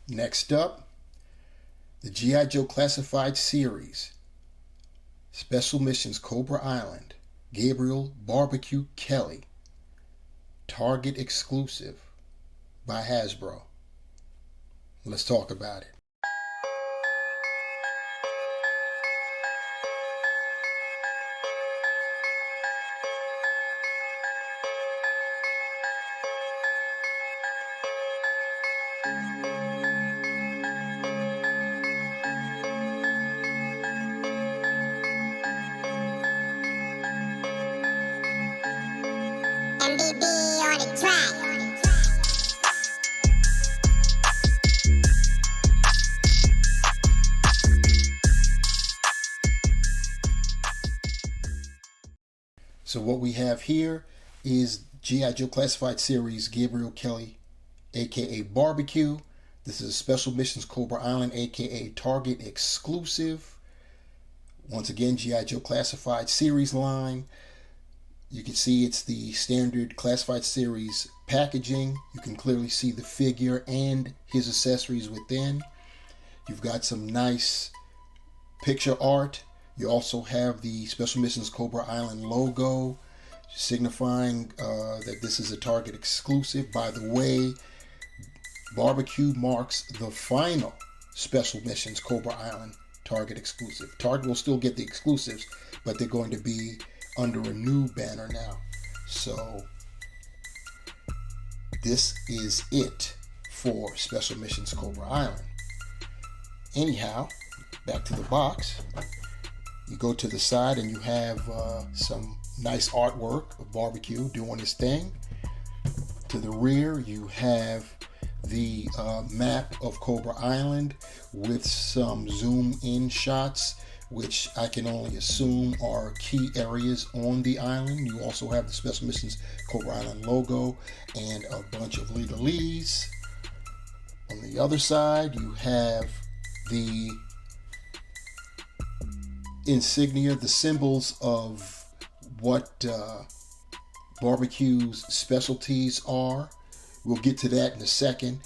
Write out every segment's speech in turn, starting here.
Next up, the G.I. Joe Classified Series, Special Missions Cobra Island, Gabriel Barbecue Kelly, Target exclusive by Hasbro. Let's talk about it. MBB on the track. So what we have here is G.I. Joe Classified Series Gabriel Kelly, aka Barbecue. This is a Special Missions Cobra Island, aka Target exclusive. Once again, G.I. Joe Classified Series line. You can see it's the standard Classified Series packaging. You can clearly see the figure and his accessories within. You've got some nice picture art. You also have the Special Missions Cobra Island logo, signifying that this is a Target exclusive. By the way, Barbecue marks the final Special Missions Cobra Island Target exclusive. Target will still get the exclusives, but they're going to be under a new banner now. So this is it for Special Missions Cobra Island. Anyhow, back to the box. You go to the side and you have some nice artwork of Barbecue doing his thing. To the rear, you have the map of Cobra Island with some zoom in shots, which I can only assume are key areas on the island. You also have the Special Missions Cobra Island logo and a bunch of legalese. On the other side, you have the insignia, the symbols of what Barbecue's specialties are. We'll get to that in a second.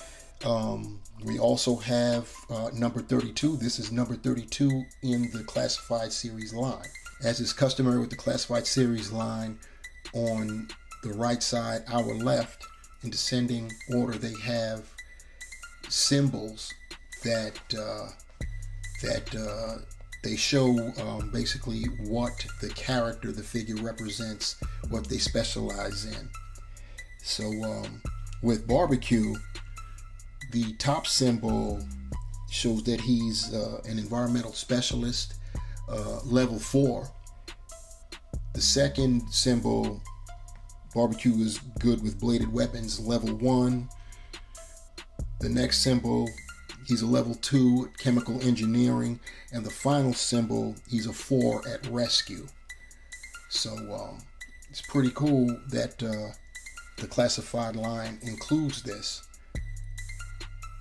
We also have number 32. This is number 32 in the Classified Series line. As is customary with the Classified Series line, on the right side, our left, in descending order, they have symbols that they show basically what the character, the figure represents, what they specialize in. So with Barbecue, the top symbol shows that he's an environmental specialist, level 4. The second symbol, Barbecue is good with bladed weapons, level 1. The next symbol, he's a level 2 at chemical engineering. And the final symbol, he's a 4 at rescue. So it's pretty cool that the classified line includes this.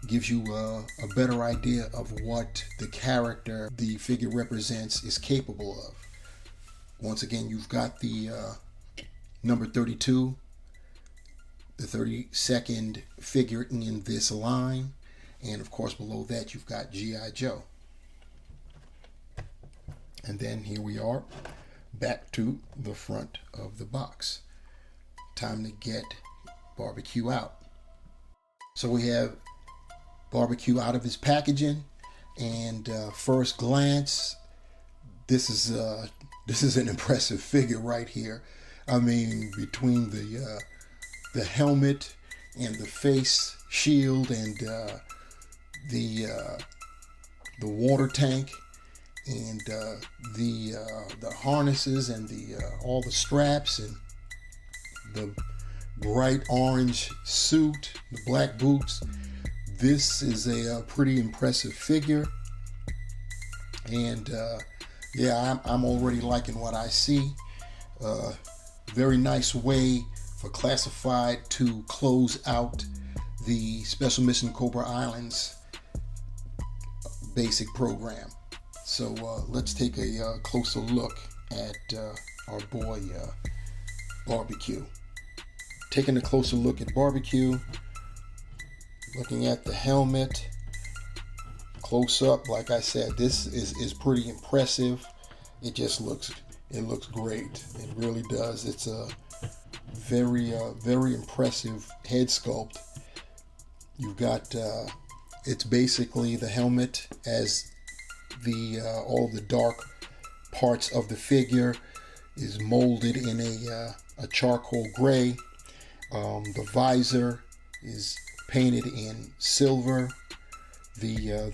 Gives you a better idea of what the character the figure represents is capable of. Once again, you've got the number 32, the 32nd figure in this line, and of course below that you've got G.I. Joe. And then here we are, back to the front of the box. Time to get Barbecue out. So we have Barbecue out of his packaging, and first glance, this is an impressive figure right here. I mean, between the helmet and the face shield and the water tank and the harnesses and all the straps and the bright orange suit, the black boots. This is a pretty impressive figure, and yeah, I'm already liking what I see. Very nice way for Classified to close out the Special Mission Cobra Island's basic program. So let's take a closer look at our boy Barbecue. Taking a closer look at Barbecue, looking at the helmet, close up, like I said, this is pretty impressive. It looks great. It really does. It's a very impressive head sculpt. You've got it's basically the helmet as the all the dark parts of the figure is molded in a charcoal gray. The visor is painted in silver. The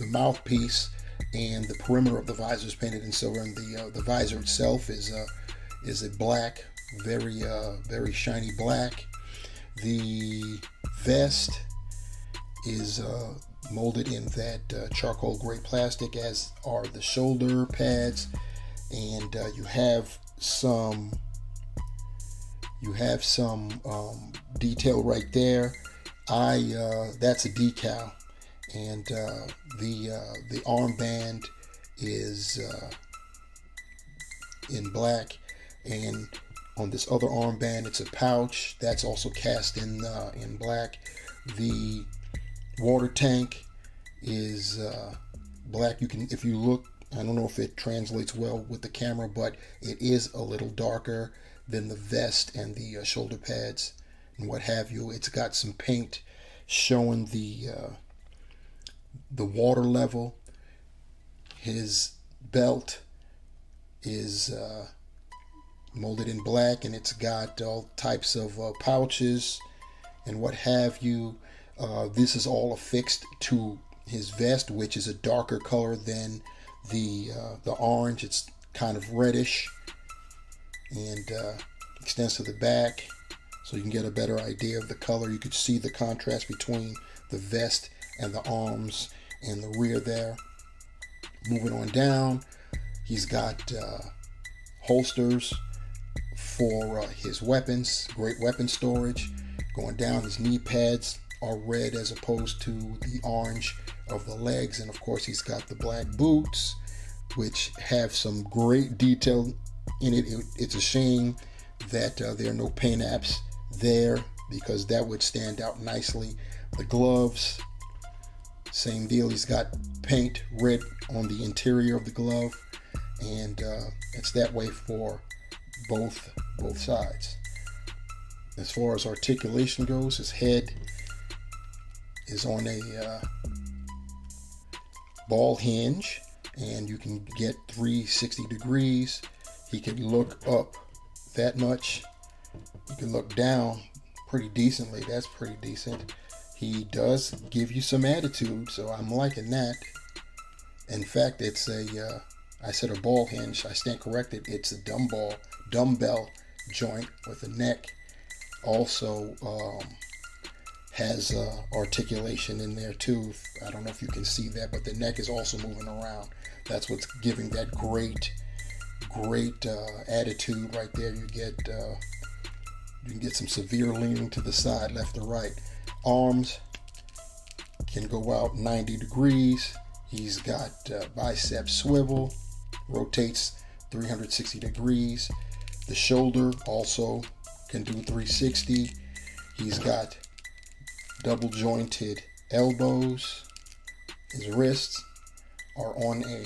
mouthpiece and the perimeter of the visor is painted in silver, and the visor itself is a black, very shiny black. The vest is molded in that charcoal gray plastic, as are the shoulder pads, and you have some detail right there. That's a decal, and the armband is in black, and on this other armband it's a pouch that's also cast in black. The water tank is black. You can, if you look, I don't know if it translates well with the camera, but it is a little darker than the vest and the shoulder pads and what have you. It's got some paint showing the water level. His belt is molded in black, and it's got all types of pouches and what have you. This is all affixed to his vest, which is a darker color than the orange. It's kind of reddish, and extends to the back, so you can get a better idea of the color. You could see the contrast between the vest and the arms and the rear there. Moving on down, he's got holsters for his weapons, great weapon storage. Going down, his knee pads are red as opposed to the orange of the legs, and of course he's got the black boots, which have some great detail in it. It's a shame that there are no paint apps there, because that would stand out nicely. The gloves, same deal. He's got paint red on the interior of the glove, and it's that way for both sides. As far as articulation goes, his head is on a ball hinge, and you can get 360 degrees. He can look up that much. You can look down pretty decently. That's pretty decent. He does give you some attitude, so I'm liking that. In fact, it's I said a ball hinge. I stand corrected. It's a dumbbell joint with a neck. Also has articulation in there too. I don't know if you can see that, but the neck is also moving around. That's what's giving that great attitude right there. You can get some severe leaning to the side, left or right. Arms can go out 90 degrees. He's got bicep swivel, rotates 360 degrees. The shoulder also can do 360. He's got double jointed elbows. His wrists are on a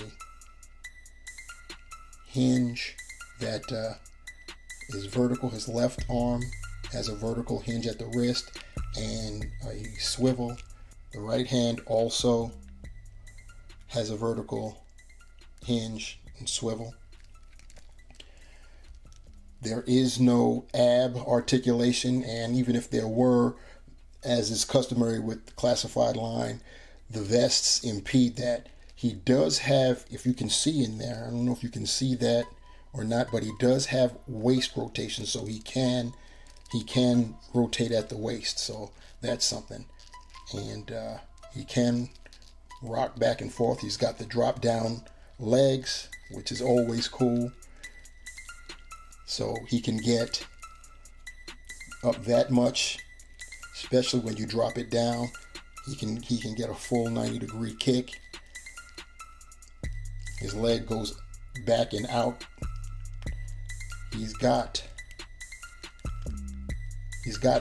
hinge that is vertical. His left arm has a vertical hinge at the wrist and a swivel. The right hand also has a vertical hinge and swivel. There is no ab articulation, and even if there were, as is customary with the classified line, the vests impede that. He does have, if you can see in there, I don't know if you can see that or not, but he does have waist rotation, so he can rotate at the waist, so that's something. And he can rock back and forth. He's got the drop down legs, which is always cool, so he can get up that much, especially when you drop it down. He can get a full 90-degree kick. His leg goes back and out. He's got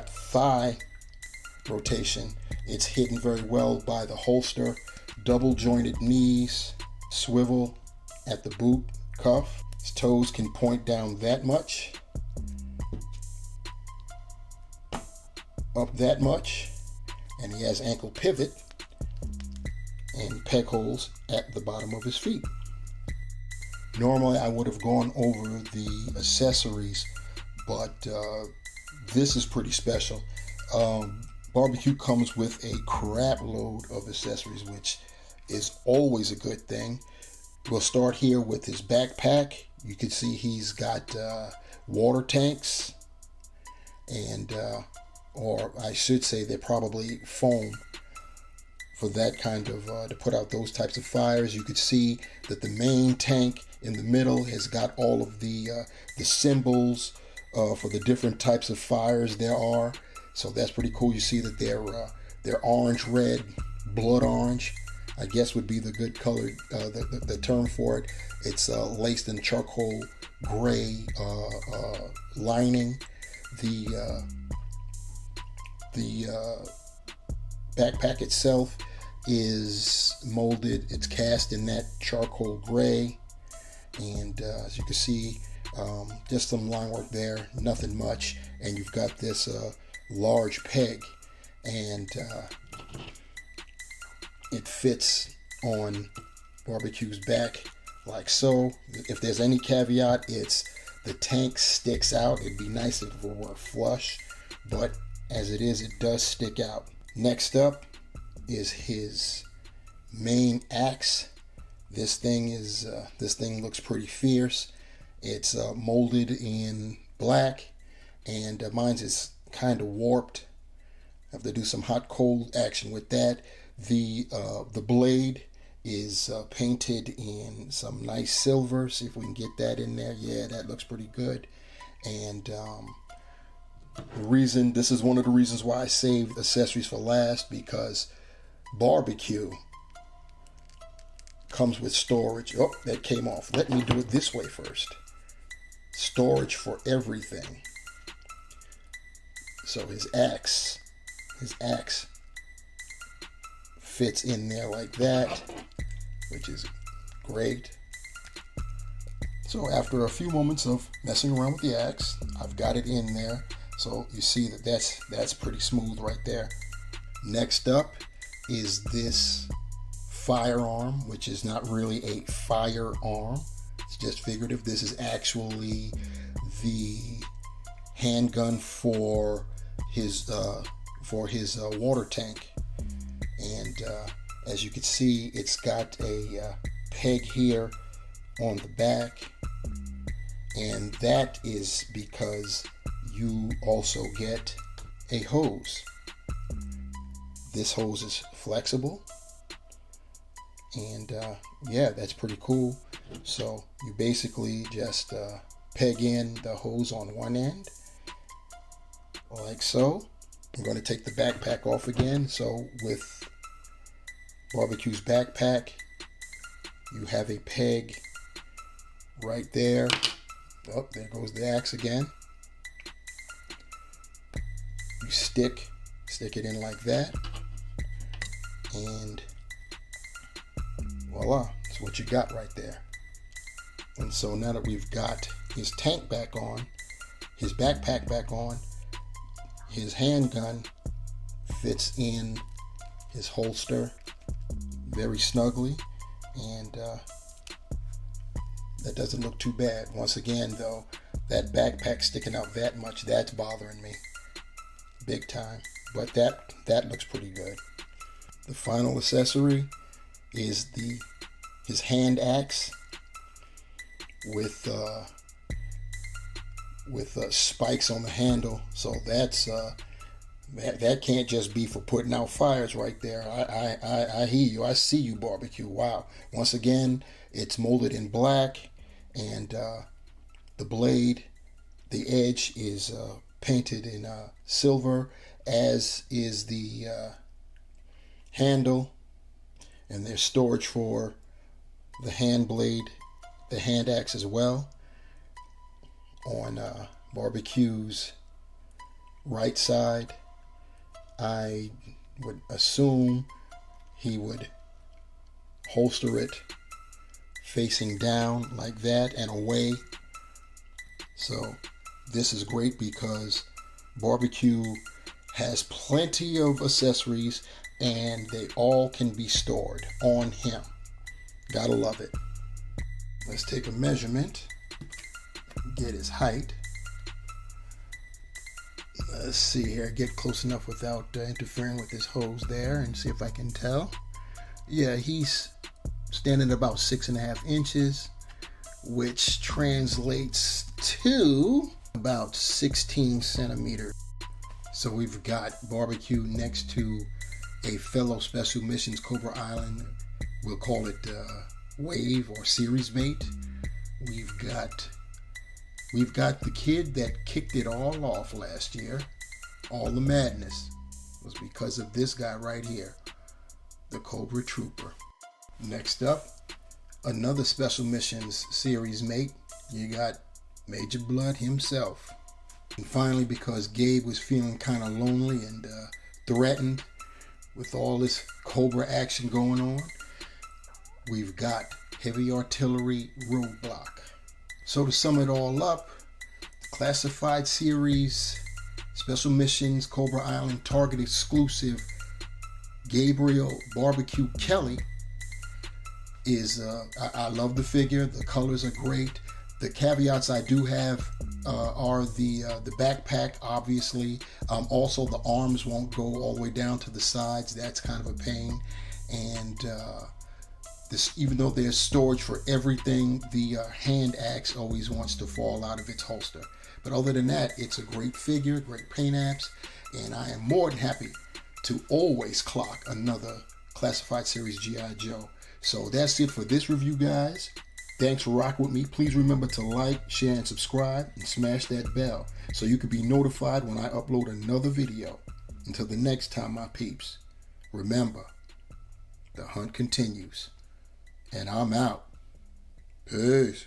thigh rotation, It's hidden very well by the holster, double jointed knees, swivel at the boot cuff. His toes can point down that much, up that much, and he has ankle pivot and peg holes at the bottom of his feet. Normally I would have gone over the accessories, but this is pretty special. Barbeque comes with a crap load of accessories, which is always a good thing. We'll start here with his backpack. You can see he's got water tanks, and or I should say they're probably foam for that kind of to put out those types of fires. You could see that the main tank in the middle has got all of the symbols for the different types of fires there are. So that's pretty cool. You see that they're orange, red, blood orange, I guess would be the good color, the term for it. It's laced in charcoal gray lining. The backpack itself is molded. It's cast in that charcoal gray, and as you can see, just some line work there, nothing much. And you've got this large peg, and it fits on Barbeque's back like so. If there's any caveat, it's the tank sticks out. It'd be nice if it were flush, but as it is, it does stick out. Next up is his main axe. This thing looks pretty fierce. It's molded in black, and mine's is kind of warped. I have to do some hot cold action with that. The blade is painted in some nice silver. See if we can get that in there. Yeah, that looks pretty good. And this is one of the reasons why I saved accessories for last, because Barbeque comes with storage. Oh, that came off. Let me do it this way first. Storage for everything. So his axe fits in there like that, which is great. So after a few moments of messing around with the axe, I've got it in there. So you see that that's pretty smooth right there. Next up is this firearm, which is not really a firearm. It's just figurative. This is actually the handgun for his water tank. And as you can see, it's got a peg here on the back, and that is because you also get a hose. This hose is flexible, and yeah, that's pretty cool. So you basically just peg in the hose on one end like so. I'm going to take the backpack off again. So with Barbeque's backpack, you have a peg right there. Oh, there goes the axe again. You stick it in like that, and voila, that's what you got right there. And so now that we've got his tank back on, his backpack back on, his handgun fits in his holster very snugly, and that doesn't look too bad. Once again though, that backpack sticking out that much, that's bothering me big time, but that looks pretty good. The final accessory is his hand axe with spikes on the handle. So that's that can't just be for putting out fires right there. I hear you. I see you, Barbeque. Wow. Once again, it's molded in black, and the blade, the edge is painted in silver, as is the handle, and there's storage for the hand blade, the hand axe as well. On Barbeque's right side, I would assume he would holster it facing down like that and away. So this is great because Barbeque has plenty of accessories and they all can be stored on him. Gotta love it. Let's take a measurement, get his height. Let's see here, get close enough without interfering with this hose there and see if I can tell. Yeah, he's standing at about 6.5 inches, which translates to about 16 centimeters. So we've got Barbeque next to a fellow Special Missions Cobra Island. We'll call it Wave or Series Mate. We've got the kid that kicked it all off last year. All the madness was because of this guy right here, the Cobra Trooper. Next up, another Special Missions Series Mate. You got Major Blood himself. And finally, because Gabe was feeling kind of lonely and threatened with all this Cobra action going on, we've got Heavy Artillery Roadblock. So to sum it all up, the Classified Series Special Missions Cobra Island Target exclusive Gabriel Barbeque Kelly is, I love the figure. The colors are great. The caveats I do have are the backpack, obviously. Also, the arms won't go all the way down to the sides. That's kind of a pain. And this, even though there's storage for everything, the hand axe always wants to fall out of its holster. But other than that, it's a great figure, great paint apps, and I am more than happy to always clock another Classified Series G.I. Joe. So that's it for this review, guys. Thanks for rocking with me. Please remember to like, share, and subscribe, and smash that bell so you can be notified when I upload another video. Until the next time, my peeps, remember, the hunt continues. And I'm out. Peace.